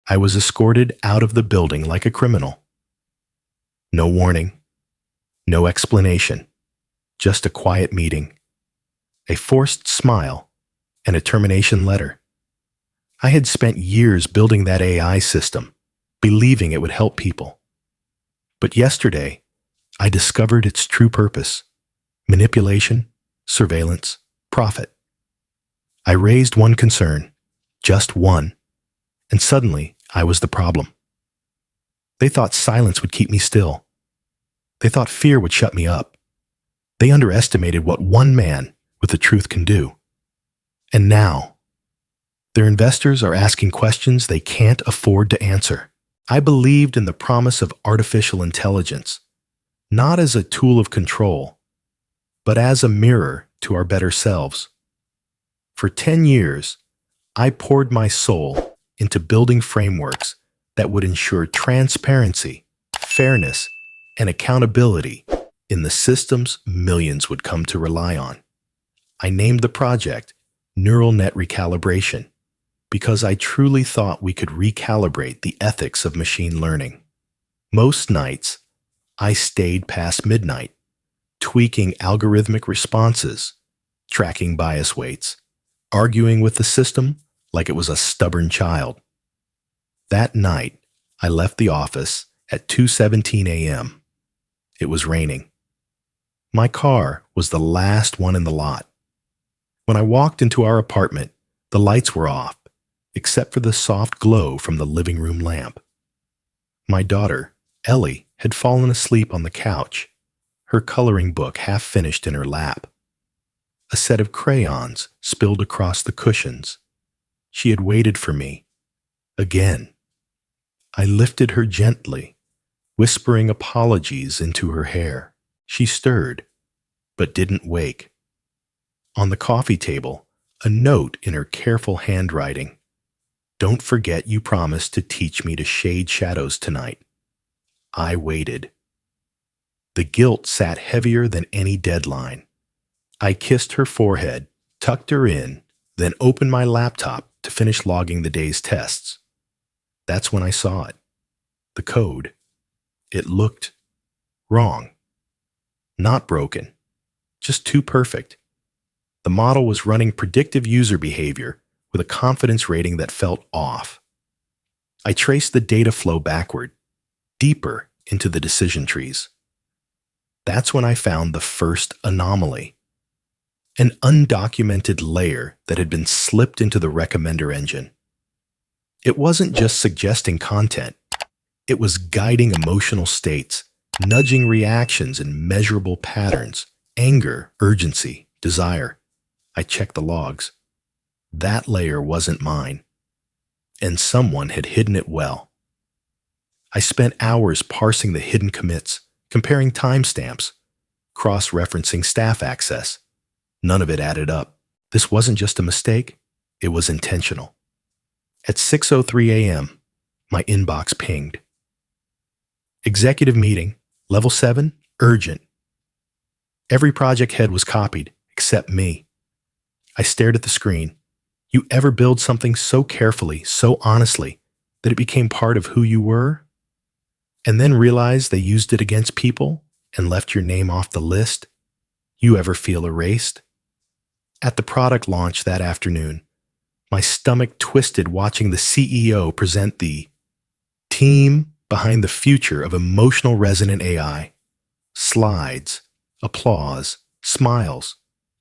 I was escorted out of the building like a criminal. No warning, no explanation, just a quiet meeting, a forced smile, and a termination letter. I had spent years building that AI system, believing it would help people. But yesterday, I discovered its true purpose: manipulation, surveillance, profit. I raised one concern, just one, and suddenly I was the problem. They thought silence would keep me still. They thought fear would shut me up. They underestimated what one man with the truth can do. And now, their investors are asking questions they can't afford to answer. I believed in the promise of artificial intelligence, not as a tool of control, but as a mirror to our better selves. For 10 years, I poured my soul into building frameworks that would ensure transparency, fairness, and accountability in the systems millions would come to rely on. I named the project Neural Net Recalibration because I truly thought we could recalibrate the ethics of machine learning. Most nights, I stayed past midnight, tweaking algorithmic responses, tracking bias weights, arguing with the system like it was a stubborn child. That night, I left the office at 2:17 a.m. It was raining. My car was the last one in the lot. When I walked into our apartment, the lights were off, except for the soft glow from the living room lamp. My daughter, Ellie, had fallen asleep on the couch, her coloring book half finished in her lap. A set of crayons spilled across the cushions. She had waited for me. Again. I lifted her gently, whispering apologies into her hair. She stirred, but didn't wake. On the coffee table, a note in her careful handwriting. "Don't forget you promised to teach me to shade shadows tonight." I waited. The guilt sat heavier than any deadline. I kissed her forehead, tucked her in, then opened my laptop to finish logging the day's tests. That's when I saw it. The code. It looked wrong. Not broken. Just too perfect. The model was running predictive user behavior with a confidence rating that felt off. I traced the data flow backward, deeper into the decision trees. That's when I found the first anomaly. An undocumented layer that had been slipped into the recommender engine. It wasn't just suggesting content. It was guiding emotional states, nudging reactions in measurable patterns, anger, urgency, desire. I checked the logs. That layer wasn't mine, and someone had hidden it well. I spent hours parsing the hidden commits, comparing timestamps, cross-referencing staff access. None of it added up. This wasn't just a mistake, it was intentional. At 6:03 a.m., my inbox pinged. Executive meeting, level 7, urgent. Every project head was copied, except me. I stared at the screen. You ever build something so carefully, so honestly, that it became part of who you were? And then realize they used it against people and left your name off the list? You ever feel erased? At the product launch that afternoon, my stomach twisted watching the CEO present the team behind the future of emotional resonant AI. Slides, applause, smiles,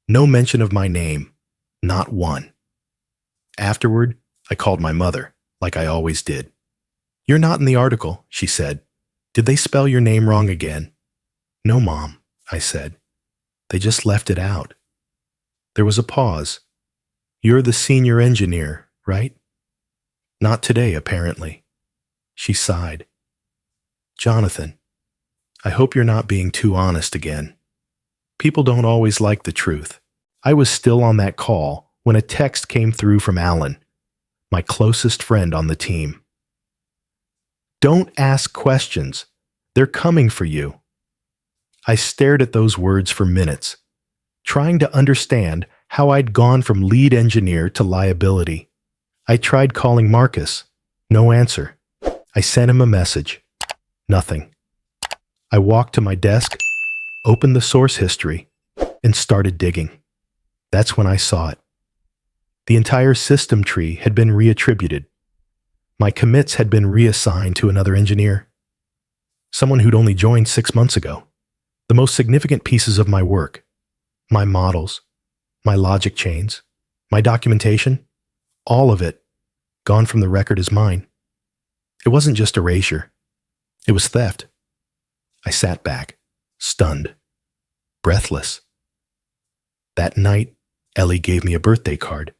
no mention of my name, not one. Afterward, I called my mother, like I always did. "You're not in the article," she said. "Did they spell your name wrong again?" "No, Mom," I said. "They just left it out." There was a pause. "You're the senior engineer, right?" "Not today, apparently." She sighed. "Jonathan, I hope you're not being too honest again. People don't always like the truth." I was still on that call when a text came through from Alan, my closest friend on the team. "Don't ask questions. They're coming for you." I stared at those words for minutes, trying to understand how I'd gone from lead engineer to liability. I tried calling Marcus, No answer. I sent him a message. Nothing. I walked to my desk, opened the source history, and started digging. That's when I saw it. The entire system tree had been reattributed. My commits had been reassigned to another engineer, someone who'd only joined 6 months ago. The most significant pieces of my work, my models, my logic chains, my documentation, all of it, gone from the record as mine. It wasn't just erasure. It was theft. I sat back, stunned, breathless. That night, Ellie gave me a birthday card,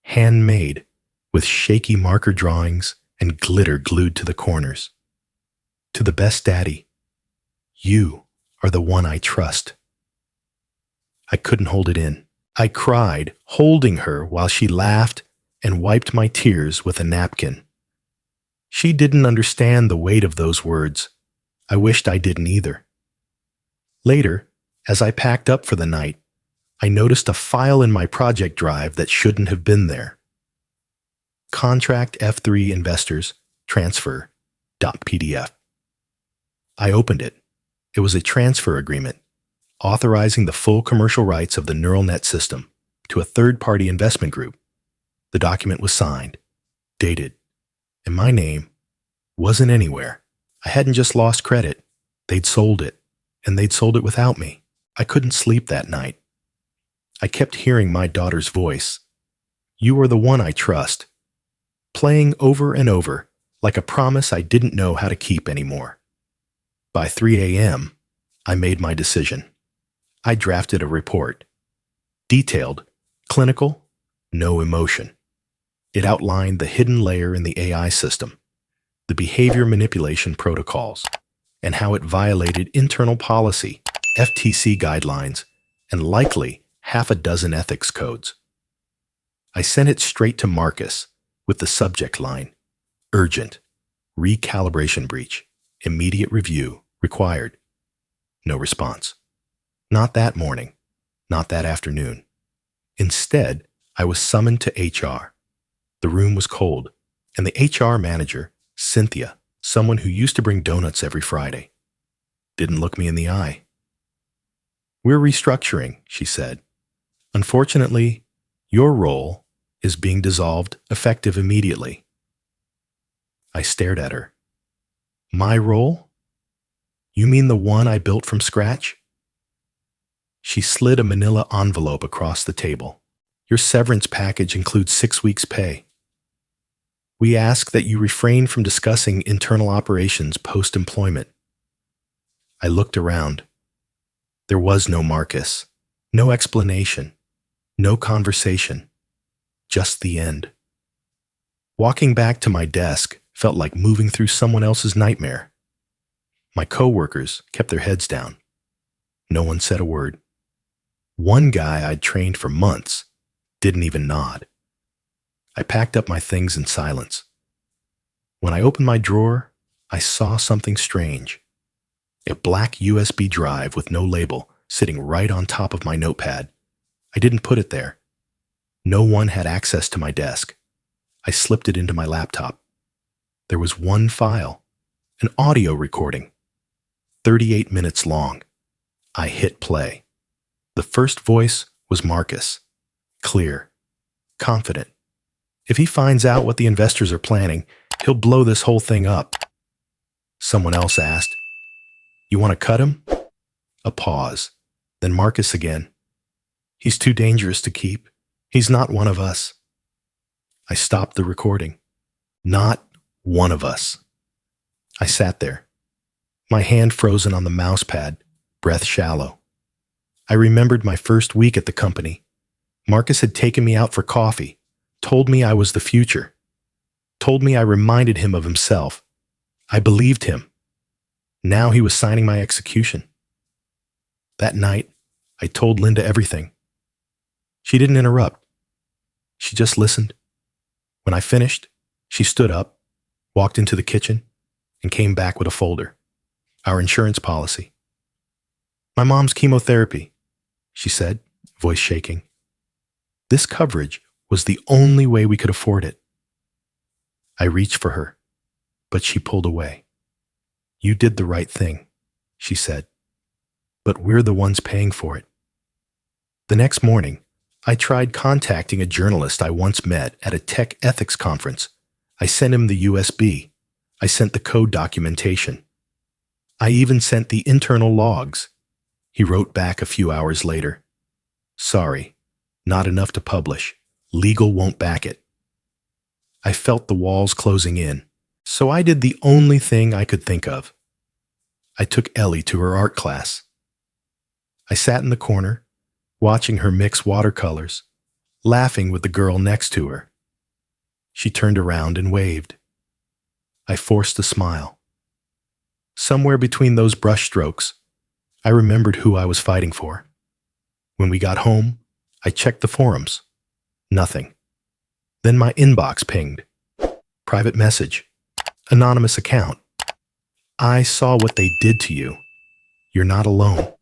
handmade, with shaky marker drawings and glitter glued to the corners. To the best daddy, you are the one I trust. I couldn't hold it in. I cried, holding her while she laughed and wiped my tears with a napkin. She didn't understand the weight of those words. I wished I didn't either. Later, as I packed up for the night, I noticed a file in my project drive that shouldn't have been there. Contract F3 Investors Transfer.pdf. I opened it. It was a transfer agreement authorizing the full commercial rights of the neural net system to a third-party investment group. The document was signed, dated, and my name wasn't anywhere. I hadn't just lost credit. They'd sold it, and they'd sold it without me. I couldn't sleep that night. I kept hearing my daughter's voice. You are the one I trust, playing over and over like a promise I didn't know how to keep anymore. By 3 a.m., I made my decision. I drafted a report. Detailed, clinical, no emotion. It outlined the hidden layer in the AI system, the behavior manipulation protocols, and how it violated internal policy, FTC guidelines, and likely half a dozen ethics codes. I sent it straight to Marcus with the subject line, urgent, recalibration breach, immediate review required. No response. Not that morning, not that afternoon. Instead, I was summoned to HR. The room was cold, and the HR manager, Cynthia, someone who used to bring donuts every Friday, didn't look me in the eye. We're restructuring, she said. Unfortunately, your role is being dissolved effective immediately. I stared at her. My role? You mean the one I built from scratch? She slid a manila envelope across the table. Your severance package includes 6 weeks' pay. We ask that you refrain from discussing internal operations post-employment. I looked around. There was no Marcus, no explanation, no conversation, just the end. Walking back to my desk felt like moving through someone else's nightmare. My coworkers kept their heads down. No one said a word. One guy I'd trained for months didn't even nod. I packed up my things in silence. When I opened my drawer, I saw something strange. A black USB drive with no label sitting right on top of my notepad. I didn't put it there. No one had access to my desk. I slipped it into my laptop. There was one file, an audio recording, 38 minutes long. I hit play. The first voice was Marcus, clear, confident. If he finds out what the investors are planning, he'll blow this whole thing up. Someone else asked, You want to cut him? A pause. Then Marcus again. He's too dangerous to keep. He's not one of us. I stopped the recording. Not one of us. I sat there, my hand frozen on the mouse pad, breath shallow. I remembered my first week at the company. Marcus had taken me out for coffee, told me I was the future, told me I reminded him of himself. I believed him. Now he was signing my execution. That night, I told Linda everything. She didn't interrupt. She just listened. When I finished, she stood up, walked into the kitchen, and came back with a folder. Our insurance policy. My mom's chemotherapy, she said, voice shaking. This coverage was the only way we could afford it. I reached for her, but she pulled away. You did the right thing, she said, but we're the ones paying for it. The next morning, I tried contacting a journalist I once met at a tech ethics conference. I sent him the USB. I sent the code documentation. I even sent the internal logs. He wrote back a few hours later. Sorry, not enough to publish. Legal won't back it. I felt the walls closing in, so I did the only thing I could think of. I took Ellie to her art class. I sat in the corner, watching her mix watercolors, laughing with the girl next to her. She turned around and waved. I forced a smile. Somewhere between those brushstrokes, I remembered who I was fighting for. When we got home, I checked the forums. Nothing. Then my inbox pinged. Private message. Anonymous account. I saw what they did to you. You're not alone.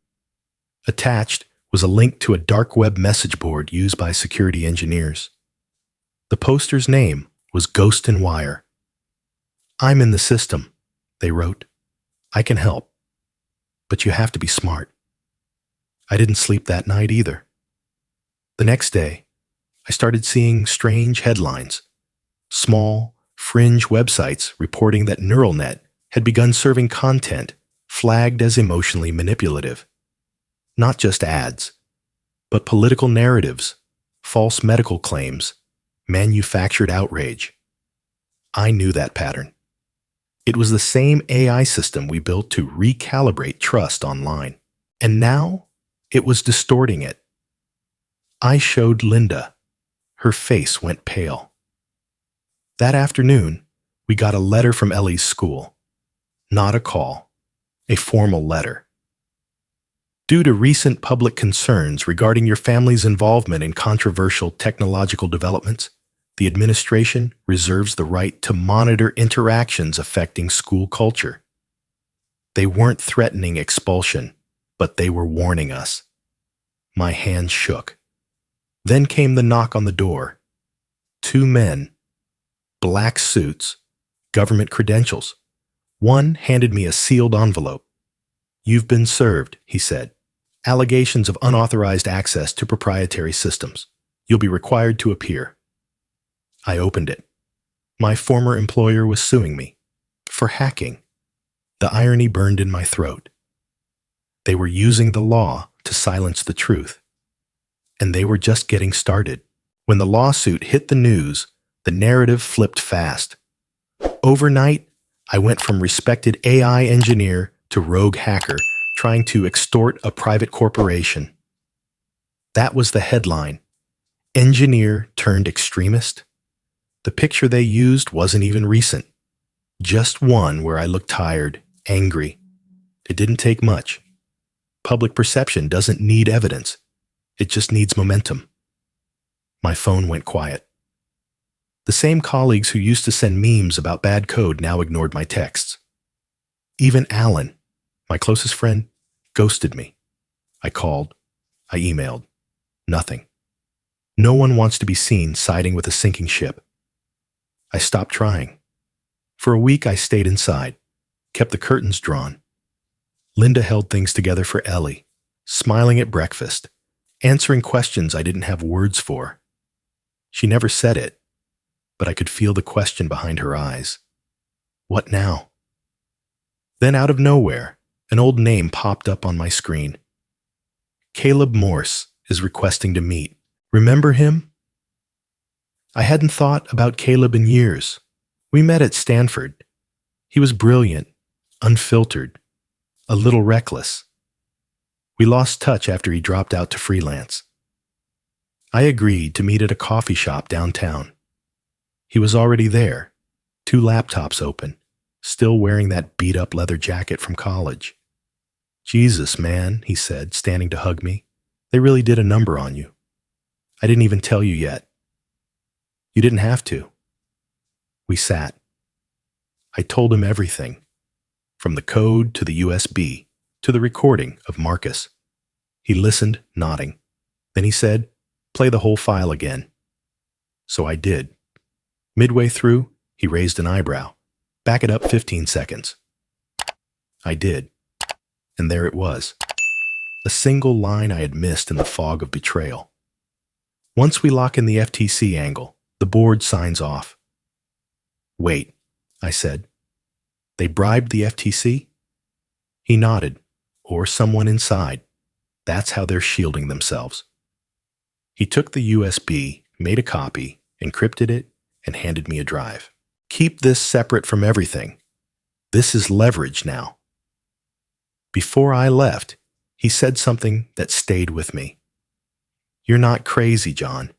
Attached was a link to a dark web message board used by security engineers. The poster's name was Ghost and Wire. I'm in the system, they wrote. I can help. But you have to be smart. I didn't sleep that night either. The next day, I started seeing strange headlines. Small, fringe websites reporting that NeuralNet had begun serving content flagged as emotionally manipulative. Not just ads, but political narratives, false medical claims, manufactured outrage. I knew that pattern. It was the same AI system we built to recalibrate trust online. And now, it was distorting it. I showed Linda. Her face went pale. That afternoon, we got a letter from Ellie's school. Not a call, a formal letter. Due to recent public concerns regarding your family's involvement in controversial technological developments, the administration reserves the right to monitor interactions affecting school culture. They weren't threatening expulsion, but they were warning us. My hands shook. Then came the knock on the door. 2 men, black suits, government credentials. One handed me a sealed envelope. You've been served, he said. Allegations of unauthorized access to proprietary systems. You'll be required to appear. I opened it. My former employer was suing me for hacking. The irony burned in my throat. They were using the law to silence the truth. And they were just getting started. When the lawsuit hit the news, the narrative flipped fast. Overnight, I went from respected AI engineer to rogue hacker trying to extort a private corporation. That was the headline. Engineer turned extremist. The picture they used wasn't even recent. Just one where I looked tired, angry. It didn't take much. Public perception doesn't need evidence. It just needs momentum. My phone went quiet. The same colleagues who used to send memes about bad code now ignored my texts. Even Alan, my closest friend, ghosted me. I called. I emailed. Nothing. No one wants to be seen siding with a sinking ship. I stopped trying. For a week, I stayed inside, kept the curtains drawn. Linda held things together for Ellie, smiling at breakfast, answering questions I didn't have words for. She never said it, but I could feel the question behind her eyes. What now? Then out of nowhere, an old name popped up on my screen. Caleb Morse is requesting to meet. Remember him? I hadn't thought about Caleb in years. We met at Stanford. He was brilliant, unfiltered, a little reckless. We lost touch after he dropped out to freelance. I agreed to meet at a coffee shop downtown. He was already there, 2 laptops open, still wearing that beat-up leather jacket from college. Jesus, man, he said, standing to hug me. They really did a number on you. I didn't even tell you yet. You didn't have to. We sat. I told him everything, from the code to the USB to the recording of Marcus. He listened, nodding. Then he said, play the whole file again. So I did. Midway through, He raised an eyebrow. Back it up 15 seconds. I did. And there it was. A single line I had missed in the fog of betrayal. Once we lock in the FTC angle, the board signs off. Wait, I said. They bribed the FTC? He nodded, or someone inside. That's how they're shielding themselves. He took the USB, made a copy, encrypted it, and handed me a drive. Keep this separate from everything. This is leverage now. Before I left, he said something that stayed with me. You're not crazy, John.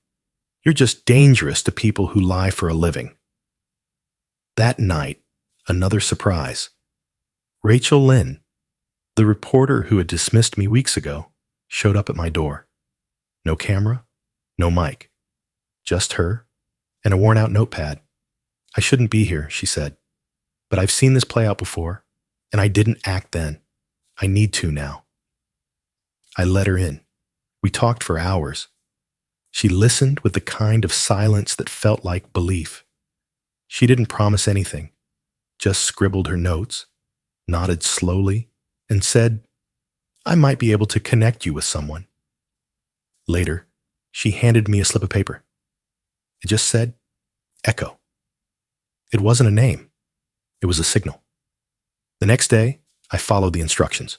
You're just dangerous to people who lie for a living. That night, another surprise. Rachel Lynn, the reporter who had dismissed me weeks ago, showed up at my door. No camera, no mic. Just her and a worn-out notepad. I shouldn't be here, she said. But I've seen this play out before, and I didn't act then. I need to now. I let her in. We talked for hours. She listened with the kind of silence that felt like belief. She didn't promise anything, just scribbled her notes, nodded slowly, and said, I might be able to connect you with someone. Later, she handed me a slip of paper. It just said, Echo. It wasn't a name. It was a signal. The next day, I followed the instructions.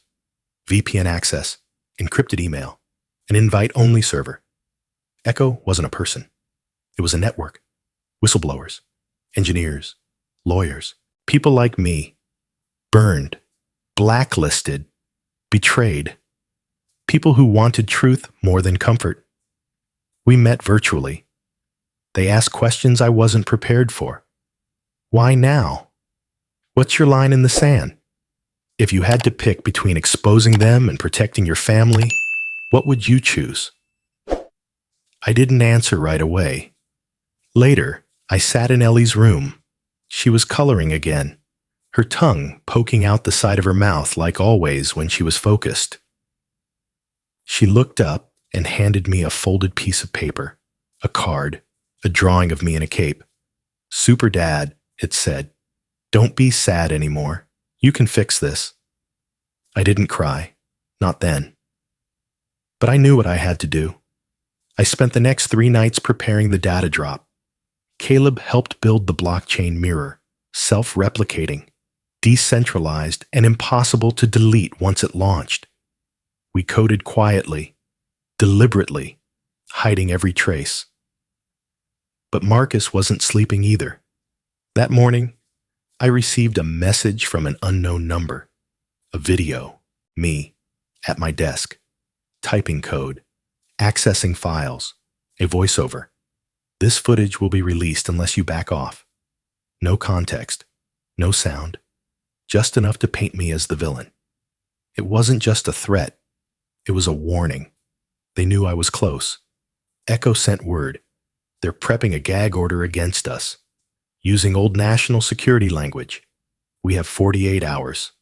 VPN access, encrypted email, an invite-only server. Echo wasn't a person. It was a network. Whistleblowers, engineers, lawyers, people like me. Burned, blacklisted, betrayed. People who wanted truth more than comfort. We met virtually. They asked questions I wasn't prepared for. Why now? What's your line in the sand? If you had to pick between exposing them and protecting your family, what would you choose? I didn't answer right away. Later, I sat in Ellie's room. She was coloring again, her tongue poking out the side of her mouth like always when she was focused. She looked up and handed me a folded piece of paper, a card, a drawing of me in a cape. Super Dad, it said. Don't be sad anymore. You can fix this. I didn't cry. Not then. But I knew what I had to do. I spent the next 3 nights preparing the data drop. Caleb helped build the blockchain mirror, self-replicating, decentralized, and impossible to delete once it launched. We coded quietly, deliberately, hiding every trace. But Marcus wasn't sleeping either. That morning, I received a message from an unknown number. A video, me, at my desk, typing code, accessing files, a voiceover. This footage will be released unless you back off. No context, no sound, just enough to paint me as the villain. It wasn't just a threat. It was a warning. They knew I was close. Echo sent word. They're prepping a gag order against us. Using old national security language. We have 48 hours.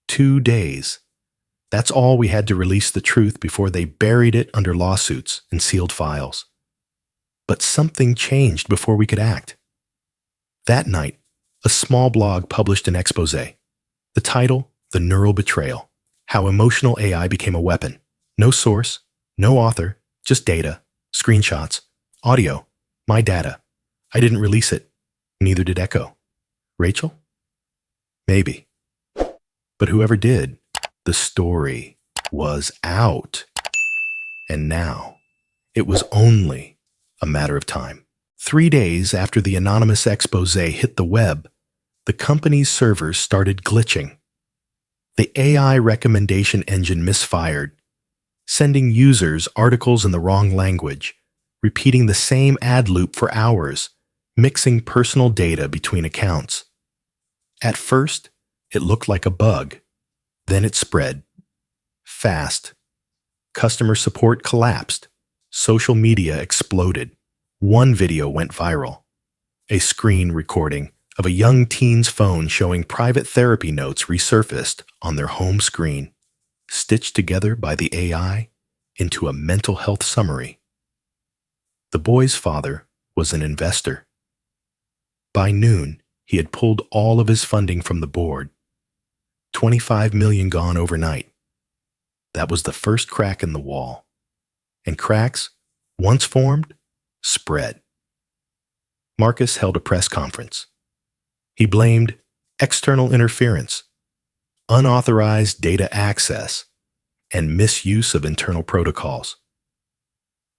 2 days. That's all we had to release the truth before they buried it under lawsuits and sealed files. But something changed before we could act. That night, a small blog published an expose. The title, The Neural Betrayal. How Emotional AI Became a Weapon. No source, no author, just data, screenshots, audio, my data. I didn't release it. Neither did Echo. Rachel? Maybe. But whoever did, the story was out. And now, it was only a matter of time. 3 days after the anonymous expose hit the web, the company's servers started glitching. The AI recommendation engine misfired, sending users articles in the wrong language, repeating the same ad loop for hours, mixing personal data between accounts. At first, it looked like a bug. Then it spread. Fast. Customer support collapsed. Social media exploded. One video went viral. A screen recording of a young teen's phone showing private therapy notes resurfaced on their home screen, stitched together by the AI into a mental health summary. The boy's father was an investor. By noon, He had pulled all of his funding from the board. 25 million gone overnight. That was the first crack in the wall. And cracks, once formed, spread. Marcus held a press conference. He blamed external interference, unauthorized data access, and misuse of internal protocols.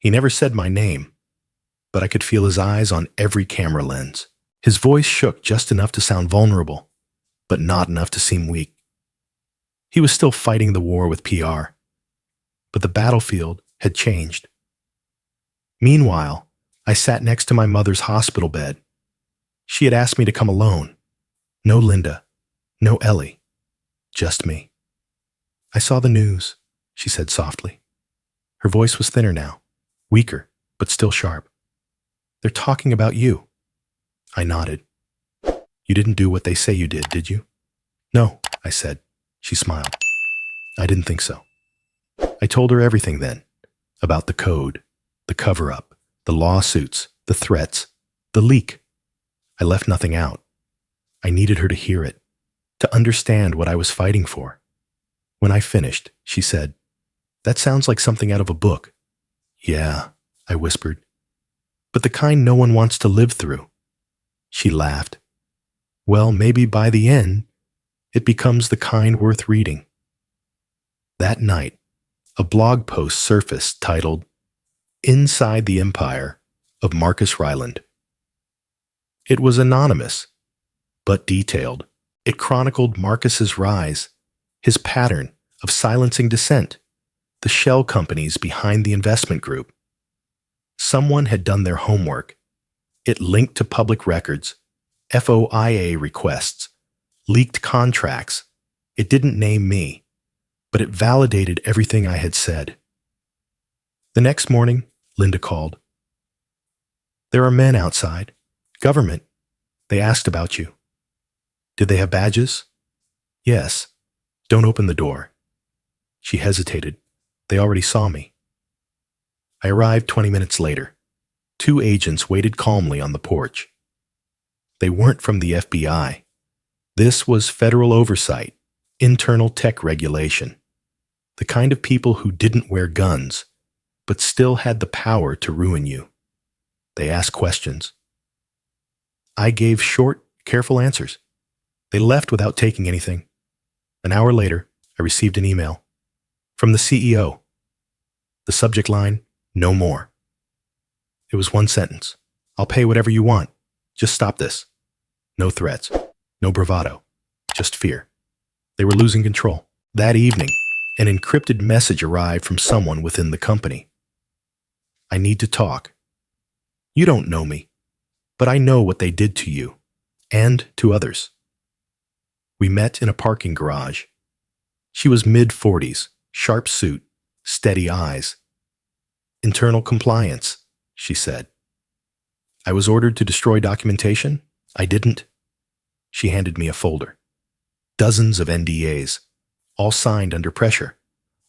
He never said my name, but I could feel his eyes on every camera lens. His voice shook just enough to sound vulnerable, but not enough to seem weak. He was still fighting the war with PR, but the battlefield had changed. Meanwhile, I sat next to my mother's hospital bed. She had asked me to come alone. No Linda, no Ellie, just me. I saw the news, she said softly. Her voice was thinner now, weaker, but still sharp. They're talking about you. I nodded. You didn't do what they say you did you? No, I said. She smiled. I didn't think so. I told her everything then, about the code, the cover-up, the lawsuits, the threats, the leak. I left nothing out. I needed her to hear it, to understand what I was fighting for. When I finished, she said, "That sounds like something out of a book." "Yeah," I whispered, "but the kind no one wants to live through." She laughed. "Well, maybe by the end, it becomes the kind worth reading." That night, a blog post surfaced titled, "Inside the Empire of Marcus Ryland." It was anonymous, but detailed. It chronicled Marcus's rise, his pattern of silencing dissent, the shell companies behind the investment group. Someone had done their homework. It linked to public records, FOIA requests, leaked contracts. It didn't name me, but it validated everything I had said. The next morning, Linda called. "There are men outside. Government. They asked about you." "Did they have badges?" "Yes. Don't open the door." She hesitated. "They already saw me." I arrived 20 minutes later. 2 agents waited calmly on the porch. They weren't from the FBI. This was federal oversight, internal tech regulation, the kind of people who didn't wear guns, but still had the power to ruin you. They asked questions. I gave short, careful answers. They left without taking anything. An hour later, I received an email from the CEO. The subject line, "No more." It was one sentence. "I'll pay whatever you want. Just stop this." No threats, no bravado, just fear. They were losing control. That evening, an encrypted message arrived from someone within the company. "I need to talk. You don't know me, but I know what they did to you, and to others." We met in a parking garage. She was mid-40s, sharp suit, steady eyes. "Internal compliance," she said. "I was ordered to destroy documentation. I didn't." She handed me a folder. Dozens of NDAs, all signed under pressure,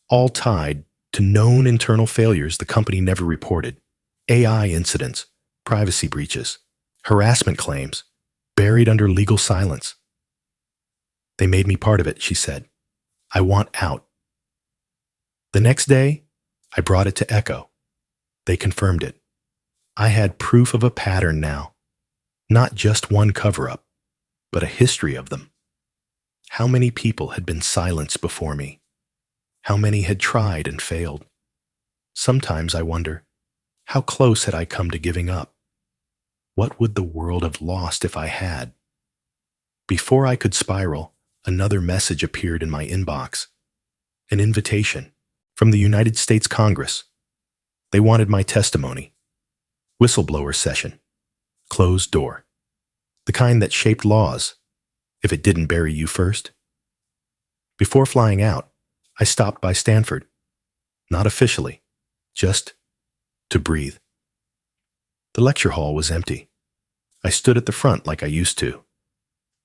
all tied to known internal failures the company never reported, AI incidents, privacy breaches, harassment claims, buried under legal silence. "They made me part of it," she said. "I want out." The next day, I brought it to Echo. They confirmed it. I had proof of a pattern now. Not just one cover-up, but a history of them. How many people had been silenced before me? How many had tried and failed? Sometimes I wonder, how close had I come to giving up? What would the world have lost if I had? Before I could spiral, another message appeared in my inbox. An invitation from the United States Congress. They wanted my testimony. Whistleblower session. Closed door. The kind that shaped laws, if it didn't bury you first. Before flying out, I stopped by Stanford. Not officially, just to breathe. The lecture hall was empty. I stood at the front like I used to,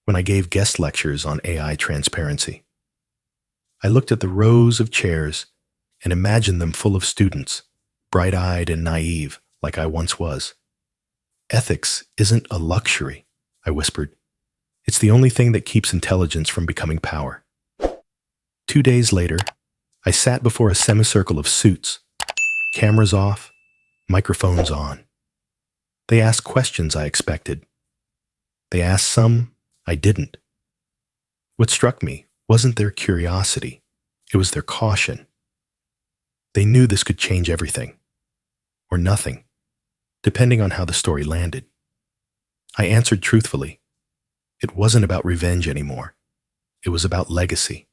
when I gave guest lectures on AI transparency. I looked at the rows of chairs and imagined them full of students, bright-eyed and naive like I once was. "Ethics isn't a luxury," I whispered. It's the only thing that keeps intelligence from becoming power. 2 days later, I sat before a semicircle of suits, cameras off, microphones on. They asked questions I expected. They asked some I didn't. What struck me wasn't their curiosity, it was their caution. They knew this could change everything, or nothing, depending on how the story landed. I answered truthfully. It wasn't about revenge anymore. It was about legacy.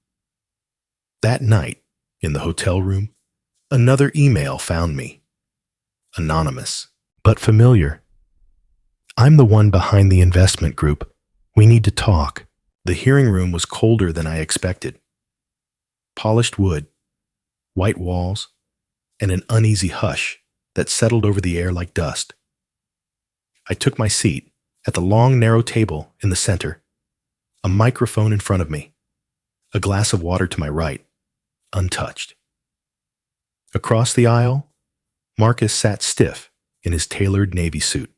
That night, in the hotel room, another email found me. Anonymous, but familiar. I'm the one behind the investment group. We need to talk. The hearing room was colder than I expected. Polished wood, white walls, and an uneasy hush that settled over the air like dust. I took my seat at the long, narrow table in the center, a microphone in front of me, a glass of water to my right, untouched. Across the aisle, Marcus sat stiff in his tailored navy suit.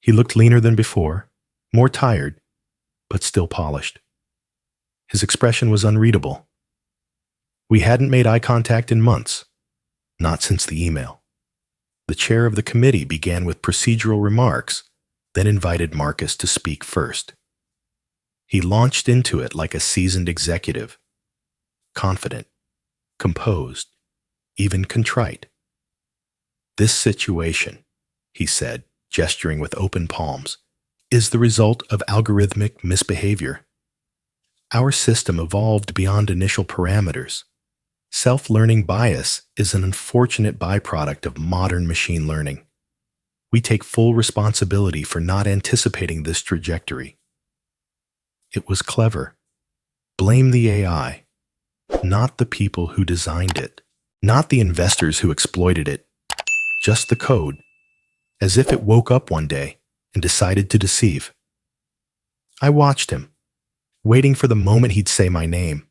He looked leaner than before, more tired, but still polished. His expression was unreadable. We hadn't made eye contact in months, not since the email. The chair of the committee began with procedural remarks, then invited Marcus to speak first. He launched into it like a seasoned executive, confident, composed, even contrite. This situation, he said, gesturing with open palms, is the result of algorithmic misbehavior. Our system evolved beyond initial parameters. Self-learning bias is an unfortunate byproduct of modern machine learning. We take full responsibility for not anticipating this trajectory. It was clever. Blame the AI, not the people who designed it, not the investors who exploited it, just the code, as if it woke up one day and decided to deceive. I watched him, waiting for the moment he'd say my name.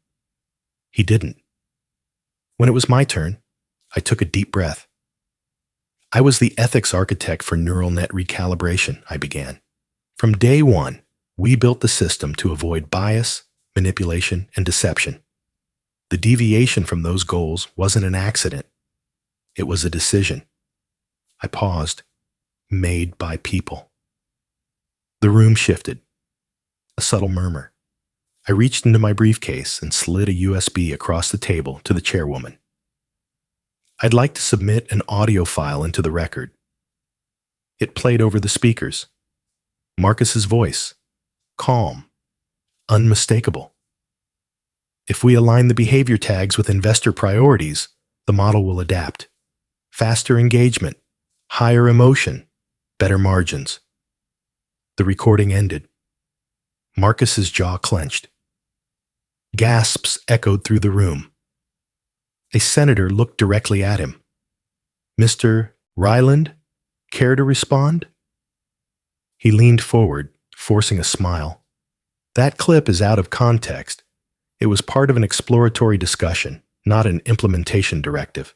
He didn't. When it was my turn, I took a deep breath. I was the ethics architect for neural net recalibration, I began. From day one, we built the system to avoid bias, manipulation, and deception. The deviation from those goals wasn't an accident. It was a decision. I paused, made by people. The room shifted. A subtle murmur. I reached into my briefcase and slid a USB across the table to the chairwoman. I'd like to submit an audio file into the record. It played over the speakers. Marcus's voice, calm, unmistakable. If we align the behavior tags with investor priorities, the model will adapt. Faster engagement, higher emotion, better margins. The recording ended. Marcus's jaw clenched. Gasps echoed through the room. A senator looked directly at him. Mr. Ryland, care to respond? He leaned forward, forcing a smile. That clip is out of context. It was part of an exploratory discussion, not an implementation directive.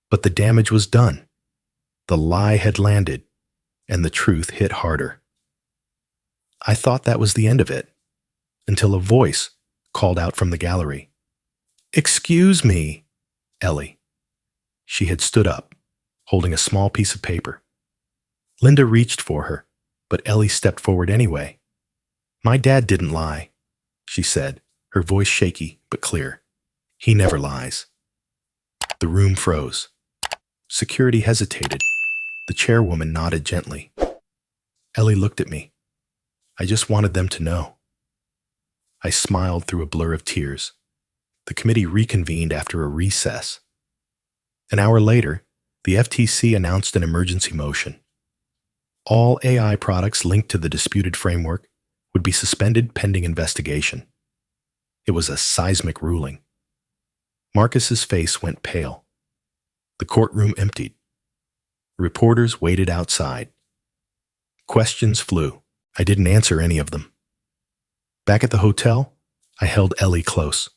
But the damage was done. The lie had landed, and the truth hit harder. I thought that was the end of it, until a voice called out from the gallery. Excuse me, Ellie. She had stood up, holding a small piece of paper. Linda reached for her, but Ellie stepped forward anyway. My dad didn't lie, she said, her voice shaky but clear. He never lies. The room froze. Security hesitated. The chairwoman nodded gently. Ellie looked at me. I just wanted them to know. I smiled through a blur of tears. The committee reconvened after a recess. An hour later, the FTC announced an emergency motion. All AI products linked to the disputed framework would be suspended pending investigation. It was a seismic ruling. Marcus's face went pale. The courtroom emptied. Reporters waited outside. Questions flew. I didn't answer any of them. Back at the hotel, I held Ellie close.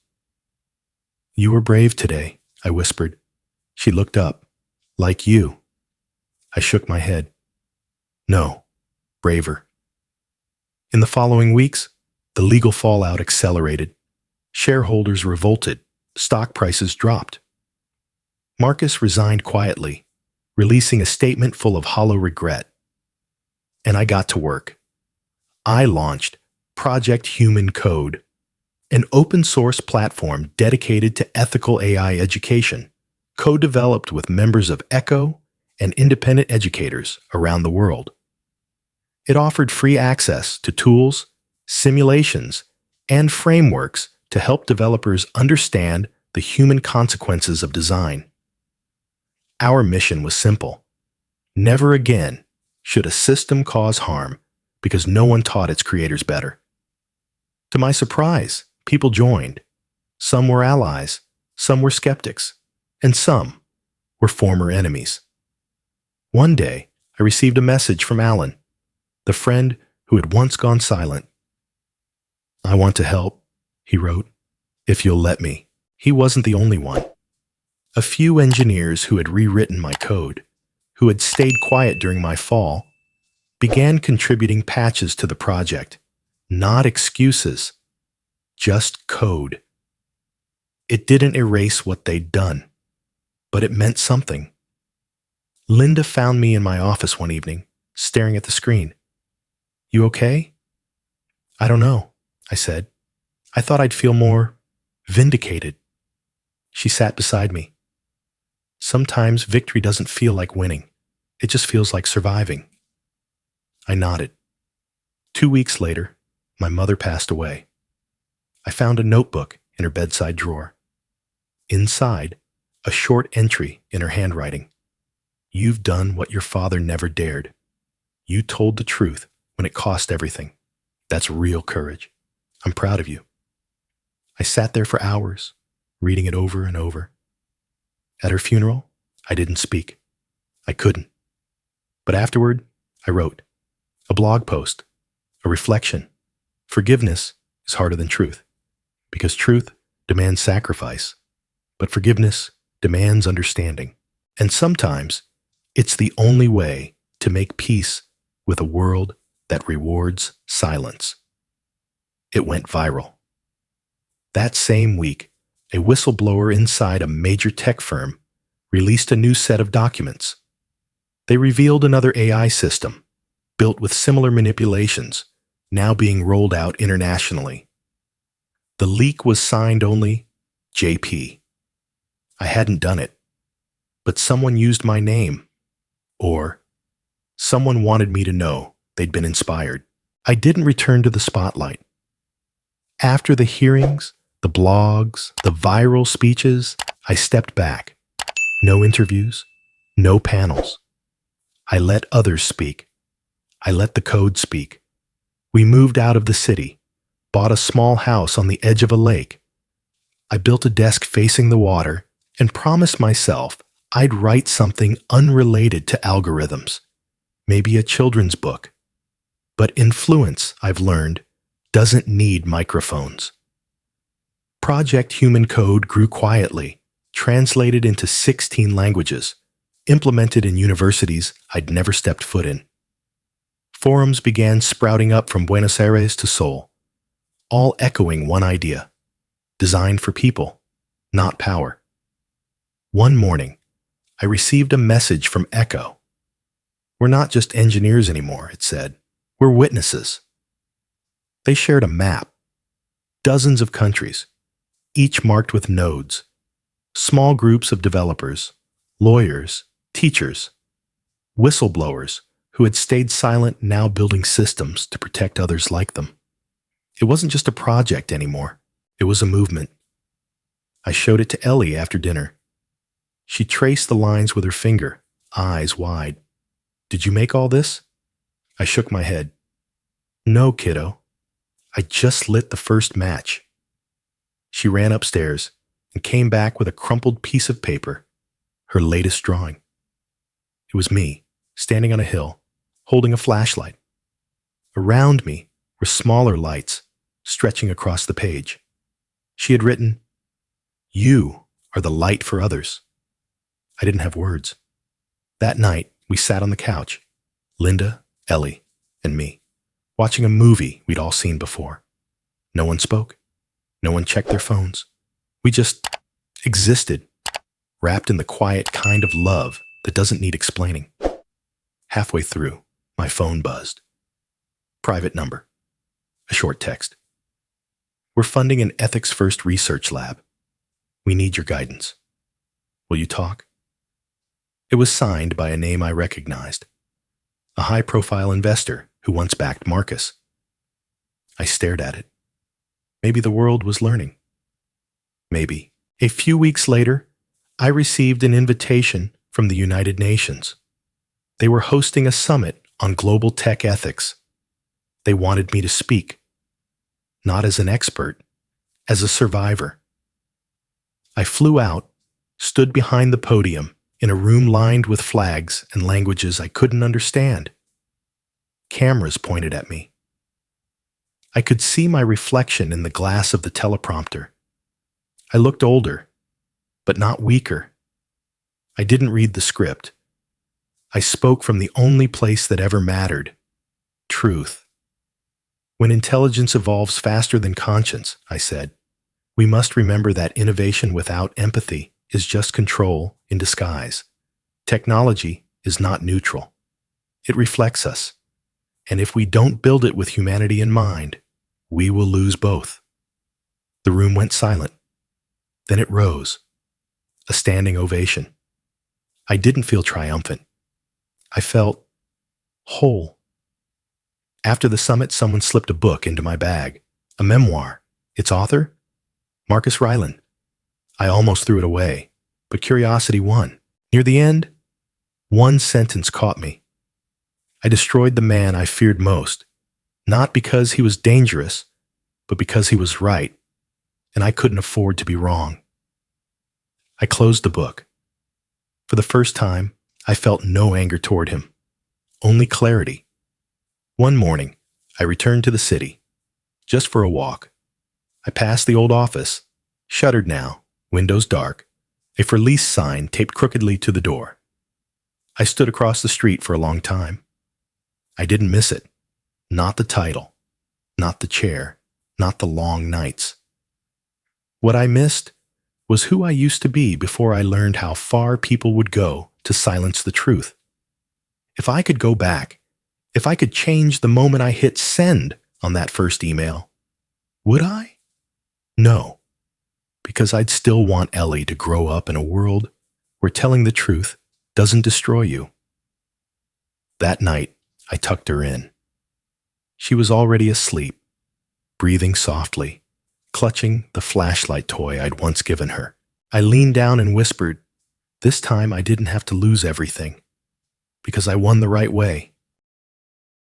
You were brave today, I whispered. She looked up. Like you. I shook my head. No, braver. In the following weeks, the legal fallout accelerated. Shareholders revolted. Stock prices dropped. Marcus resigned quietly, releasing a statement full of hollow regret. And I got to work. I launched Project Human Code, an open-source platform dedicated to ethical AI education, co-developed with members of ECHO and independent educators around the world. It offered free access to tools, simulations, and frameworks to help developers understand the human consequences of design. Our mission was simple. Never again should a system cause harm because no one taught its creators better. To my surprise, people joined. Some were allies, some were skeptics, and some were former enemies. One day, I received a message from Alan, the friend who had once gone silent. "I want to help," he wrote, "if you'll let me." He wasn't the only one. A few engineers who had rewritten my code, who had stayed quiet during my fall, began contributing patches to the project. Not excuses, just code. It didn't erase what they'd done, but it meant something. Linda found me in my office one evening, staring at the screen. "You okay?" "I don't know," I said. "I thought I'd feel more vindicated." She sat beside me. "Sometimes victory doesn't feel like winning. It just feels like surviving." I nodded. 2 weeks later, my mother passed away. I found a notebook in her bedside drawer. Inside, a short entry in her handwriting. "You've done what your father never dared. You told the truth when it cost everything. That's real courage. I'm proud of you." I sat there for hours, reading it over and over. At her funeral, I didn't speak. I couldn't. But afterward, I wrote a blog post, a reflection. Forgiveness is harder than truth, because truth demands sacrifice, but forgiveness demands understanding. And sometimes, it's the only way to make peace with a world that rewards silence. It went viral. That same week, a whistleblower inside a major tech firm released a new set of documents. They revealed another AI system, built with similar manipulations, now being rolled out internationally. The leak was signed only JP. I hadn't done it, but someone used my name, or someone wanted me to know they'd been inspired. I didn't return to the spotlight. After the hearings, the blogs, the viral speeches, I stepped back. No interviews, no panels. I let others speak. I let the code speak. We moved out of the city, bought a small house on the edge of a lake. I built a desk facing the water and promised myself I'd write something unrelated to algorithms, maybe a children's book. But influence, I've learned, doesn't need microphones. Project Human Code grew quietly, translated into 16 languages, implemented in universities I'd never stepped foot in. Forums began sprouting up from Buenos Aires to Seoul, all echoing one idea: design for people, not power. One morning, I received a message from Echo. "We're not just engineers anymore," it said. "We're witnesses." They shared a map. Dozens of countries, each marked with nodes. Small groups of developers, lawyers, teachers, whistleblowers who had stayed silent, now building systems to protect others like them. It wasn't just a project anymore. It was a movement. I showed it to Ellie after dinner. She traced the lines with her finger, eyes wide. "Did you make all this?" I shook my head. "No, kiddo. I just lit the first match." She ran upstairs and came back with a crumpled piece of paper, her latest drawing. It was me, standing on a hill, holding a flashlight. Around me were smaller lights, stretching across the page. She had written, "You are the light for others." I didn't have words. That night, we sat on the couch, Linda, Ellie, and me. watching a movie we'd all seen before. No one spoke. No one checked their phones. We just existed, wrapped in the quiet kind of love that doesn't need explaining. Halfway through, my phone buzzed. Private number. A short text. We're funding an ethics-first research lab. We need your guidance. Will you talk? It was signed by a name I recognized. A high-profile investor who once backed Marcus. I stared at it. Maybe the world was learning. Maybe. A few weeks later, I received an invitation from the United Nations. They were hosting a summit on global tech ethics. They wanted me to speak. Not as an expert, as a survivor. I flew out, stood behind the podium in a room lined with flags and languages I couldn't understand. Cameras pointed at me. I could see my reflection in the glass of the teleprompter. I looked older, but not weaker. I didn't read the script. I spoke from the only place that ever mattered, truth. When intelligence evolves faster than conscience, I said, we must remember that innovation without empathy is just control in disguise. Technology is not neutral. It reflects us. And if we don't build it with humanity in mind, we will lose both. The room went silent. Then it rose. A standing ovation. I didn't feel triumphant. I felt whole. After the summit, someone slipped a book into my bag. A memoir. Its author? Marcus Ryland. I almost threw it away, but curiosity won. Near the end, one sentence caught me. I destroyed the man I feared most, not because he was dangerous, but because he was right, and I couldn't afford to be wrong. I closed the book. For the first time, I felt no anger toward him, only clarity. One morning, I returned to the city, just for a walk. I passed the old office, shuttered now, windows dark, a for lease sign taped crookedly to the door. I stood across the street for a long time. I didn't miss it. Not the title, not the chair, not the long nights. What I missed was who I used to be before I learned how far people would go to silence the truth. If I could go back, if I could change the moment I hit send on that first email, would I? No, because I'd still want Ellie to grow up in a world where telling the truth doesn't destroy you. That night, I tucked her in. She was already asleep, breathing softly, clutching the flashlight toy I'd once given her. I leaned down and whispered, this time I didn't have to lose everything, because I won the right way.